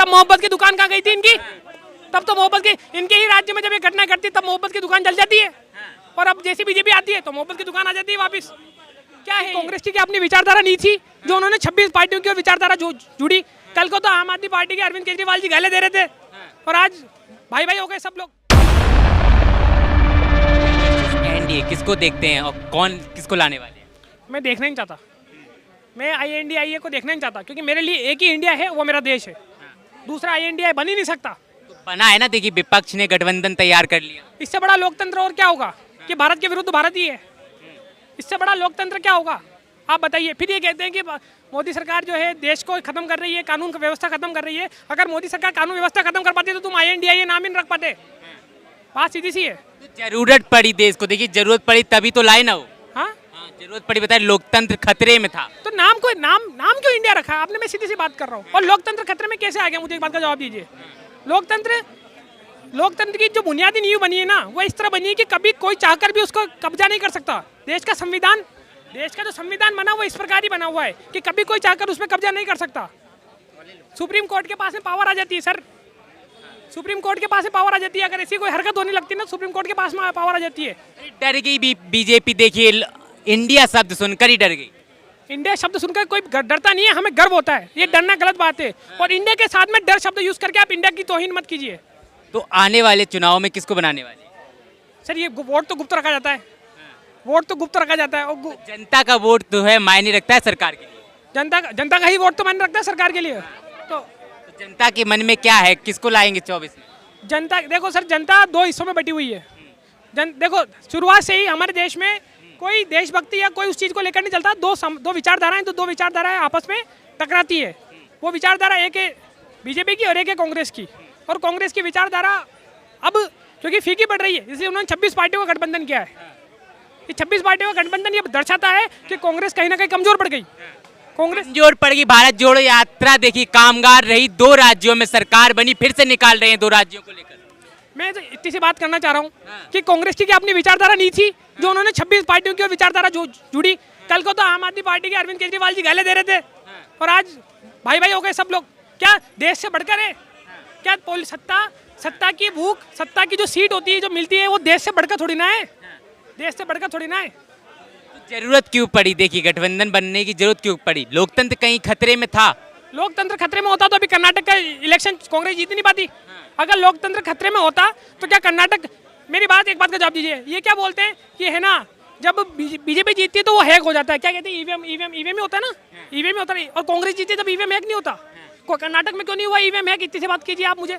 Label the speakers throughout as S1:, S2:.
S1: तब मोहब्बत की दुकान कहाँ गई थी इनकी? तब तो मोहब्बत की, इनके ही राज्य में जब ये घटना घटती तब मोहब्बत की दुकान जल जाती है, और अब जैसी बीजेपी आती है तो मोहब्बत की दुकान आ जाती है वापस। क्या है कांग्रेस की अपनी विचारधारा नहीं थी जो उन्होंने 26 पार्टियों की विचारधारा जुड़ी? कल को तो आम आदमी पार्टी के अरविंद केजरीवाल जी गाले दे रहे थे, और आज भाई भाई हो गए सब लोग।
S2: एनडीए किसको देखते हैं और कौन किसको लाने वाले हैं?
S1: मैं देखना नहीं चाहता, मैं INDIA को देखना नहीं चाहता, क्योंकि मेरे लिए एक ही इंडिया है, वो मेरा देश है। दूसरा INDIA बन ही नहीं सकता।
S2: तो बना है ना, देखिए विपक्ष ने गठबंधन तैयार कर लिया।
S1: इससे बड़ा लोकतंत्र और क्या होगा कि भारत के विरुद्ध भारत ही है? इससे बड़ा लोकतंत्र क्या होगा आप बताइए? फिर ये कहते हैं कि मोदी सरकार जो है देश को खत्म कर रही है, कानून की व्यवस्था खत्म कर रही है। अगर मोदी सरकार कानून व्यवस्था खत्म कर पाती तो तुम INDIA नाम ही नहीं रख पाते। बात सीधी सी है।
S2: तो जरूरत पड़ी देश को, देखिए जरूरत पड़ी तभी तो लाए ना वो।
S1: हाँ
S2: जरूरत पड़ी, बताए लोकतंत्र खतरे में था
S1: तो नाम क्यों इंडिया रखा आपने? मैं सीधी सी बात कर रहा हूँ। और लोकतंत्र खतरे में कैसे आ गया, मुझे एक बात का जवाब दीजिए। लोकतंत्र की जो बुनियादी नींव बनी है ना, वो इस तरह बनी है कि कभी कोई चाहकर भी उसको कब्जा नहीं कर सकता। देश का जो संविधान बना वो इस प्रकार ही बना हुआ है कि कभी कोई चाहकर उसमें कब्जा नहीं कर सकता। सुप्रीम कोर्ट के पास में पावर आ जाती है सर, सुप्रीम कोर्ट के पास में पावर आ जाती है। अगर ऐसी कोई हरकत होने लगती है ना, सुप्रीम कोर्ट के पास में पावर आ जाती है।
S2: डर गई बीजेपी, देखिए इंडिया शब्द सुनकर ही डर गई।
S1: इंडिया शब्द सुनकर कोई डरता नहीं है, हमें गर्व होता है। ये डरना गलत बात है, और इंडिया के साथ में डर शब्द यूज करके आप इंडिया की तौहीन मत कीजिए।
S2: तो आने वाले चुनाव में किसको बनाने वाले?
S1: सर ये वोट तो गुप्त रखा जाता है, वोट तो गुप्त रखा जाता है। और
S2: जनता का वोट तो है, मायने रखता है सरकार के लिए।
S1: जनता का ही वोट तो मायने रखता है सरकार के लिए। तो
S2: जनता के मन में क्या है, किसको लाएंगे 24 में?
S1: जनता देखो सर, जनता दो हिस्सों में बटी हुई है। देखो शुरुआत से ही हमारे देश में कोई देशभक्ति या कोई उस चीज़ को लेकर नहीं चलता। दो विचारधाराएं, तो दो विचारधाराएं आपस में टकराती है। वो विचारधारा एक है बीजेपी की और एक है कांग्रेस की। और कांग्रेस की विचारधारा अब क्योंकि फीकी पड़ रही है, इसलिए उन्होंने 26 पार्टियों का गठबंधन किया है। ये 26 पार्टियों का गठबंधन ये दर्शाता है कि कांग्रेस कहीं ना कहीं कमजोर पड़ गई। कांग्रेस
S2: कमजोर पड़ गई। भारत जोड़ो यात्रा देखिए, कामगार रही, 2 राज्यों में सरकार बनी, फिर से निकाल रहे हैं 2 राज्यों को लेकर।
S1: मैं तो इतनी सी बात करना चाह रहा हूँ कि कांग्रेस की अपनी विचारधारा नहीं थी जो उन्होंने 26 पार्टियों की विचारधारा जुड़ी। कल को तो आम आदमी पार्टी के अरविंद केजरीवाल जी गाले दे रहे थे, और आज भाई भाई हो गए सब लोग। क्या देश से बढ़कर है क्या? सत्ता की भूख, सत्ता की जो सीट होती है जो मिलती है, वो देश से बढ़कर थोड़ी ना है, देश से बढ़कर थोड़ी ना है।
S2: तो जरूरत क्यों पड़ी, देखिए गठबंधन बनने की जरूरत क्यों पड़ी? लोकतंत्र कहीं खतरे में था?
S1: लोकतंत्र खतरे में होता तो अभी कर्नाटक का इलेक्शन कांग्रेस जीत नहीं पाती। अगर लोकतंत्र खतरे में होता तो क्या कर्नाटक, मेरी बात एक बात का जवाब दीजिए, ये क्या बोलते हैं कि है ना, जब बीजेपी जीतती है तो वो हैक हो जाता है। क्या कहते हैं? ईवीएम ही होता है ना, ईवीएम ही होता है। और कांग्रेस जीती तब ईवीएम हैक नहीं होता। कर्नाटक में क्यों नहीं हुआ ईवीएम हैक? इतनी सी बात कीजिए आप मुझे।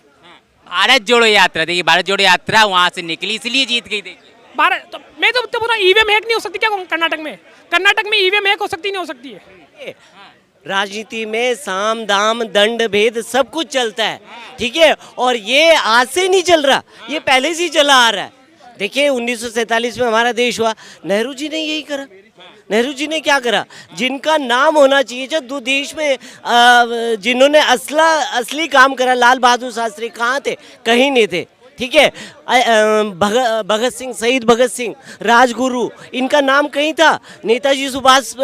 S2: भारत जोड़ो यात्रा, देखिए भारत जोड़ो यात्रा वहां से निकली, इसलिए जीत गई। देखिए
S1: भारत तो मैं तो पूरा ईवीएम हैक नहीं हो सकती क्या कर्नाटक में ईवीएम हैक हो सकती नहीं हो सकती है?
S3: राजनीति में साम दाम दंड भेद सब कुछ चलता है, ठीक है। और ये आज से नहीं चल रहा, ये पहले से ही चला आ रहा है। देखिए 1947 में हमारा देश हुआ, नेहरू जी ने यही करा। नेहरू जी ने क्या करा? जिनका नाम होना चाहिए, जो देश में जिन्होंने असली काम करा, लाल बहादुर शास्त्री कहाँ थे? कहीं नहीं थे, ठीक है। भगत सिंह, शहीद भगत सिंह, राजगुरु, इनका नाम कहीं था? नेताजी सुभाष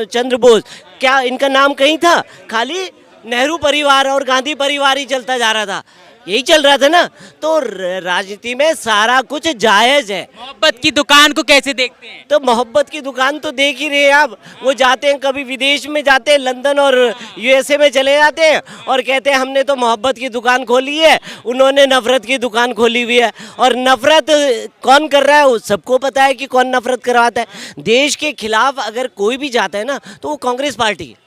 S3: चंद्र बोस, क्या इनका नाम कहीं था? खाली नेहरू परिवार और गांधी परिवार ही चलता जा रहा था, यही चल रहा था ना। तो राजनीति में सारा कुछ जायज है।
S2: मोहब्बत की दुकान को कैसे देखते हैं?
S3: तो मोहब्बत की दुकान तो देख ही रहे हैं आप। वो जाते हैं, कभी विदेश में जाते हैं, लंदन और USA में चले जाते हैं और कहते हैं हमने तो मोहब्बत की दुकान खोली है। उन्होंने नफरत की दुकान खोली हुई है। और नफरत कौन कर रहा है? वो सबको पता है कि कौन नफरत करवाता है। देश के खिलाफ अगर कोई भी जाता है ना, तो वो कांग्रेस पार्टी है।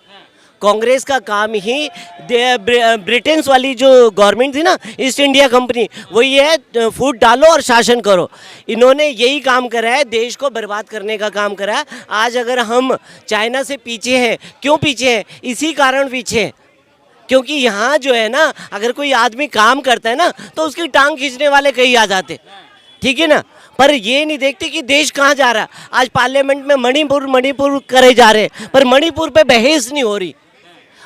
S3: कांग्रेस का काम ही ब्रिटेन वाली जो गवर्नमेंट थी ना, ईस्ट इंडिया कंपनी, वही है फूट डालो और शासन करो। इन्होंने यही काम करा है, देश को बर्बाद करने का काम करा है। आज अगर हम चाइना से पीछे हैं, क्यों पीछे हैं? इसी कारण पीछे हैं, क्योंकि यहाँ जो है ना, अगर कोई आदमी काम करता है ना, तो उसकी टांग खींचने वाले कहीं आ जाते, ठीक है ना। पर ये नहीं देखते कि देश कहाँ जा रहा है। आज पार्लियामेंट में मणिपुर करे जा रहे हैं, पर मणिपुर पे बहस नहीं हो रही।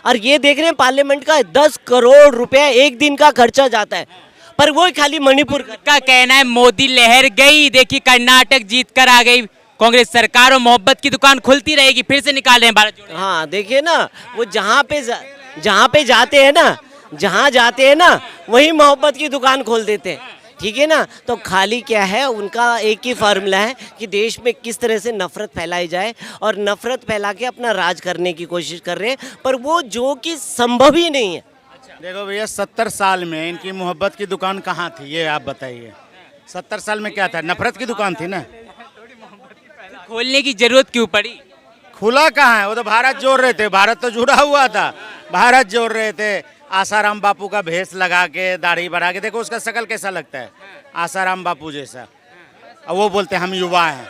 S3: और ये देख रहे हैं पार्लियामेंट का 10 करोड़ रुपया एक दिन का खर्चा जाता है, पर वो खाली मणिपुर
S2: का कहना है मोदी लहर गई। देखिए कर्नाटक जीत कर आ गई कांग्रेस सरकार, और मोहब्बत की दुकान खुलती रहेगी, फिर से निकाल रहे हैं भारत जोड़ो।
S3: हाँ देखिए ना, वो जहाँ पे जाते हैं ना, जहाँ जाते हैं ना वहीं मोहब्बत की दुकान खोल देते हैं, ठीक है ना। तो खाली क्या है, उनका एक ही फार्मूला है कि देश में किस तरह से नफरत फैलाई जाए और नफरत फैला के अपना राज करने की कोशिश कर रहे हैं, पर वो जो कि संभव ही नहीं है।
S4: देखो भैया 70 साल में इनकी मोहब्बत की दुकान कहाँ थी, ये आप बताइए। 70 साल में क्या था, नफरत की दुकान थी ना।
S2: खोलने की जरूरत क्यों पड़ी?
S4: खुला कहाँ है, वो तो भारत जोड़ रहे थे, भारत तो जुड़ा हुआ था, भारत जोड़ रहे थे। आसाराम बापू का भेष लगा के दाढ़ी बढ़ा के, देखो उसका शकल कैसा लगता है, आसाराम बापू जैसा। और वो बोलते हैं हम युवा हैं।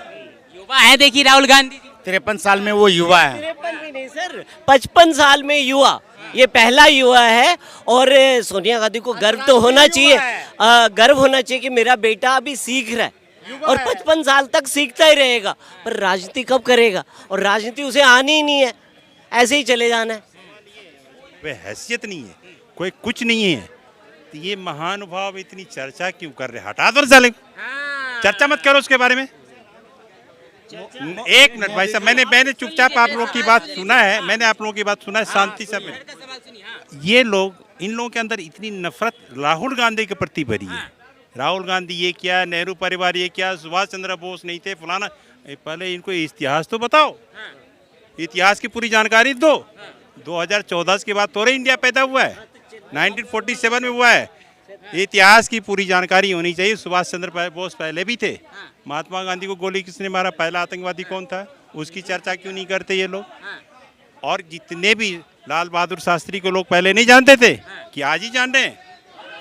S2: युवा है, देखिए राहुल गांधी जी
S4: 53 साल में वो युवा है।
S3: 53 भी नहीं सर, 55 साल में युवा, ये पहला युवा है। और सोनिया गांधी को गर्व तो होना चाहिए, गर्व होना चाहिए कि मेरा बेटा अभी सीख रहा है और 55 साल तक सीखता ही रहेगा। पर राजनीति कब करेगा, और राजनीति उसे आनी ही नहीं है, ऐसे ही चले जाना है।
S5: कोई हैसियत नहीं है, कोई कुछ नहीं है, तो ये महानुभाव इतनी चर्चा क्यों कर रहे? हटा दो साले को, चर्चा मत करो उसके बारे में। एक मिनट भाई साहब, मैंने चुपचाप आप लोगों की बात सुना है, मैंने आप लोगों की बात सुना है शांति से। ये लोग, इन लोगों के अंदर इतनी नफरत राहुल गांधी के प्रति भरी है। राहुल गांधी ये क्या, नेहरू परिवार ये क्या, सुभाष चंद्र बोस नहीं थे, फलाना। पहले इनको इतिहास तो बताओ, इतिहास की पूरी जानकारी दो। 2014 के बाद थोड़े इंडिया पैदा हुआ है, 1947 में हुआ है। इतिहास की पूरी जानकारी होनी चाहिए। सुभाष चंद्र बोस पहले भी थे। महात्मा गांधी को गोली किसने मारा, पहला आतंकवादी कौन था, उसकी चर्चा क्यों नहीं करते ये लोग? और जितने भी लाल बहादुर शास्त्री को लोग पहले नहीं जानते थे कि आज ही जान रहे हैं।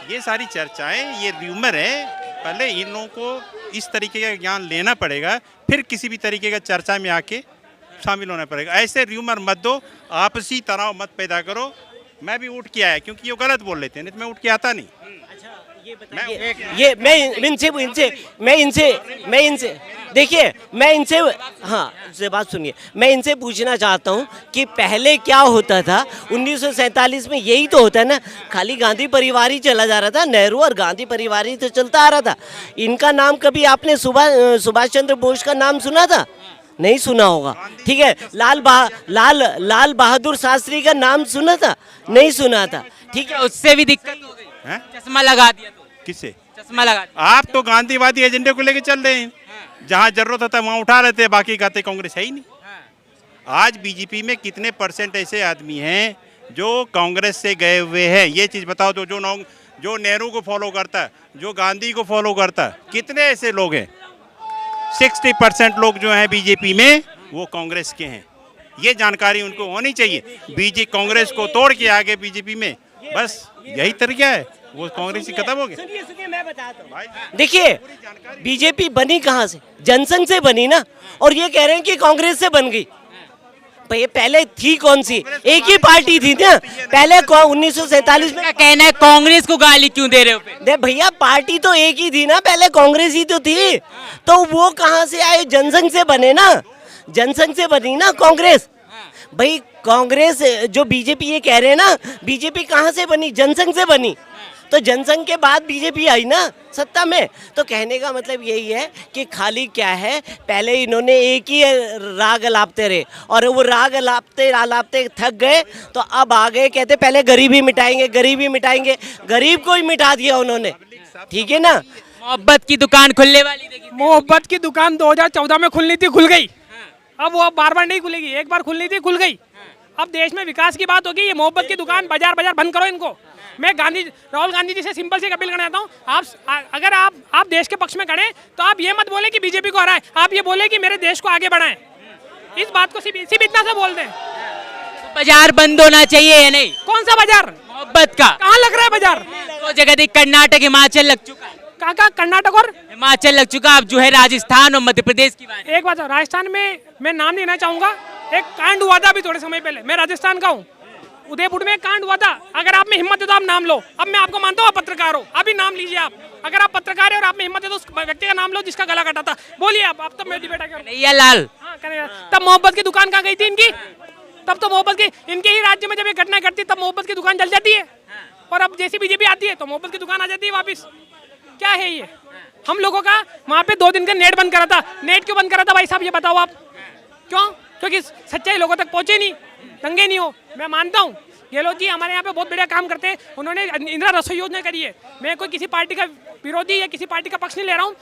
S5: ये सारी चर्चाएं, ये र्यूमर है। पहले इन लोगों को इस तरीके का ज्ञान लेना पड़ेगा, फिर किसी भी तरीके का चर्चा में आके शामिल होना पड़ेगा। ऐसे र्यूमर मत दो, आपसी तनाव मत पैदा करो। मैं भी उठ के आया क्योंकि ये गलत बोल लेते हैं, नहीं तो मैं उठ के आता नहीं।
S3: ये मैं इनसे देखिए, मैं इनसे, हाँ से बात सुनिए, मैं इनसे पूछना चाहता हूँ कि पहले क्या होता था 1947 में? यही तो होता है ना, खाली गांधी परिवार ही चला जा रहा था, नेहरू और गांधी परिवार ही तो चलता आ रहा था। इनका नाम कभी आपने सुभाष चंद्र बोस का नाम सुना था? नहीं सुना होगा, ठीक है। लाल बहादुर शास्त्री का नाम सुना था? नहीं सुना था, ठीक है।
S2: उससे भी दिक्कत हो गई, चश्मा लगा दिया तो।
S5: किसे
S2: चश्मा लगा दिया?
S5: आप तो गांधीवादी एजेंडे को लेके चल रहे हैं, जहां जरूरत होता है वहां उठा रहे थे, बाकी कहते कांग्रेस है ही नहीं। आज बीजेपी में कितने % ऐसे आदमी हैं जो कांग्रेस से गए हुए हैं? ये चीज बताओ तो। जो नेहरू को फॉलो करता है, जो गांधी को फॉलो करता है, कितने ऐसे लोग हैं? 60% लोग जो हैं बीजेपी में वो कांग्रेस के हैं। ये जानकारी उनको होनी चाहिए। बीजेपी कांग्रेस को तोड़ के आगे बीजेपी में, बस यही तरीका है, वो कांग्रेस ही खत्म हो गया।
S3: सुनिए मैं बताता हूँ। देखिए, बीजेपी बनी कहाँ से? जनसंघ से बनी ना, और ये कह रहे हैं कि कांग्रेस से बन गई। भाई पहले थी कौन सी? एक ही पार्टी थी ना पहले, 1947 में।
S2: कहना है कांग्रेस को गाली क्यों दे रहे हो?
S3: दे भैया, पार्टी तो एक ही थी ना पहले, कांग्रेस ही तो थी। तो वो कहाँ से आए? जनसंघ से बने ना, जनसंघ से बनी ना कांग्रेस। भाई कांग्रेस जो बीजेपी ये कह रहे हैं ना, बीजेपी कहाँ से बनी? जनसंघ से बनी। तो जनसंघ के बाद बीजेपी आई ना सत्ता में। तो कहने का मतलब यही है कि खाली क्या है, पहले इन्होंने एक ही राग अलापते रहे, और वो राग अलापते थक गए, तो अब आ गए कहते पहले गरीबी मिटाएंगे, गरीबी मिटाएंगे। गरीब को ही मिटा दिया उन्होंने, ठीक है ना।
S2: मोहब्बत की दुकान खुलने वाली, देखिए
S1: मोहब्बत की दुकान 2014 में खुलनी थी, खुल गई। अब वो बार बार नहीं खुलेगी, एक बार खुलनी थी, खुल गई। अब देश में विकास की बात होगी, ये मोहब्बत की दुकान बाजार बंद करो इनको। मैं राहुल गांधी जी से सिंपल से अपील करना चाहता हूँ, अगर आप देश के पक्ष में खड़े तो आप ये मत बोले कि बीजेपी को हराए, आप ये बोले कि मेरे देश को आगे बढ़ाएं। इस बात को सिर्फ इतना से बोल दें।
S2: बाजार बंद होना चाहिए या नहीं?
S1: कौन सा बाजार?
S2: मोहब्बत का।
S1: कहाँ लग रहा है बाजार?
S2: तो जगह देख, कर्नाटक हिमाचल लग चुका है।
S1: कहाँ कर्नाटक और
S2: हिमाचल लग चुका, अब जो है राजस्थान और मध्य प्रदेश की बात।
S1: एक बात, राजस्थान में मैं नाम लेना चाहूंगा, एक कांड हुआ था अभी थोड़े समय पहले। मैं राजस्थान का हूँ, उदयपुर में एक कांड हुआ था। अगर आप में हिम्मत है तो आप नाम लो। अब मैं आपको मानता हूँ आप पत्रकार हो, अभी नाम लीजिए आप। अगर आप पत्रकार है और आप में हिम्मत है तो उस व्यक्ति का नाम लो जिसका गला कटा था। बोलिए आप, तब मैं डिबेट
S2: कन्हैया लाल।
S1: हाँ, तब मोहब्बत की दुकान कहाँ गई थी इनकी? तब तो मोहब्बत की, इनके ही राज्य में जब ये घटना घटती तब मोहब्बत की दुकान जल जाती है, और अब जैसी बीजेपी आती है तो मोहब्बत की दुकान आ जाती है वापिस। क्या है ये? हम लोगों का वहाँ पे 2 दिन का नेट बंद करा था। नेट क्यों बंद करा था भाई साहब, ये बताओ आप? क्यों? क्योंकि सच्चाई लोगों तक पहुँचे नहीं, दंगे नहीं हो। मैं मानता हूँ गहलोत जी हमारे यहाँ पे बहुत बढ़िया काम करते हैं, उन्होंने इंदिरा रसोई योजना करी है। मैं कोई किसी पार्टी का विरोधी या किसी पार्टी का पक्ष नहीं ले रहा हूँ,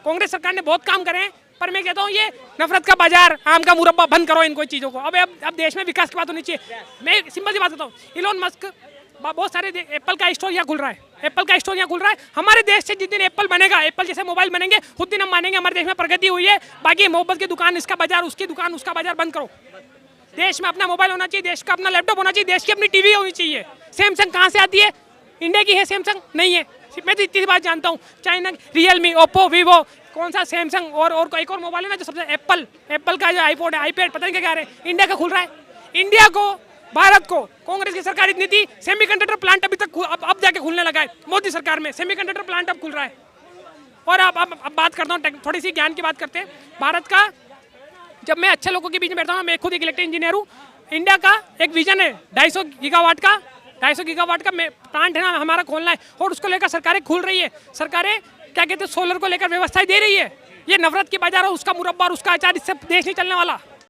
S1: कांग्रेस सरकार ने बहुत काम करे हैं, पर मैं कहता हूँ ये नफरत का बाजार, आम का मुरब्बा बंद करो इन कोई चीज़ों को। अब देश में विकास की बात होनी चाहिए। मैं सिंपल सी बात बताऊँ, इलोन मस्क बहुत सारे एप्पल का स्टोर यहाँ खुल रहा है, एप्पल का स्टोर यहाँ खुल रहा है। हमारे देश से जिस दिन एप्पल बनेगा, एप्पल जैसे मोबाइल बनेंगे, उस दिन हम मानेंगे हमारे देश में प्रगति हुई है। बाकी मोहब्बत की दुकान, इसका बाजार, उसकी दुकान, उसका बाजार बंद करो। देश में अपना मोबाइल होना चाहिए, देश का अपना लैपटॉप होना चाहिए, देश की अपनी टीवी होनी चाहिए। सैमसंग कहाँ से आती है? इंडिया की है सैमसंग? नहीं है। मैं तो इतनी बात जानता हूँ, चाइना, रियलमी, ओप्पो, वीवो, कौन सा सैमसंग और एक और मोबाइल है ना जो सबसे एप्पल का जो आईफोन है, आईपैड, पता नहीं क्या रहे, इंडिया का खुल रहा है। इंडिया को, भारत को कांग्रेस की सरकार इतनी थी, सेमीकंडक्टर प्लांट अभी तक अब जाके खुलने लगा है। मोदी सरकार में सेमीकंडक्टर प्लांट अब खुल रहा है। और अब बात करता हूँ, थोड़ी सी ज्ञान की बात करते हैं भारत का। जब मैं अच्छे लोगों के बीच में बैठता हूँ, मैं खुद एक इलेक्ट्रिकल इंजीनियर हूँ। इंडिया का एक विजन है 250 गीगावाट का प्लांट है ना हमारा खोलना है, और उसको लेकर सरकारें खुल रही है। सरकारें क्या कहते हैं, सोलर को लेकर व्यवस्थाएं दे रही है। ये नफरत की बाजार है, उसका मुरब्बा और उसका अचार, इससे देश नहीं चलने वाला।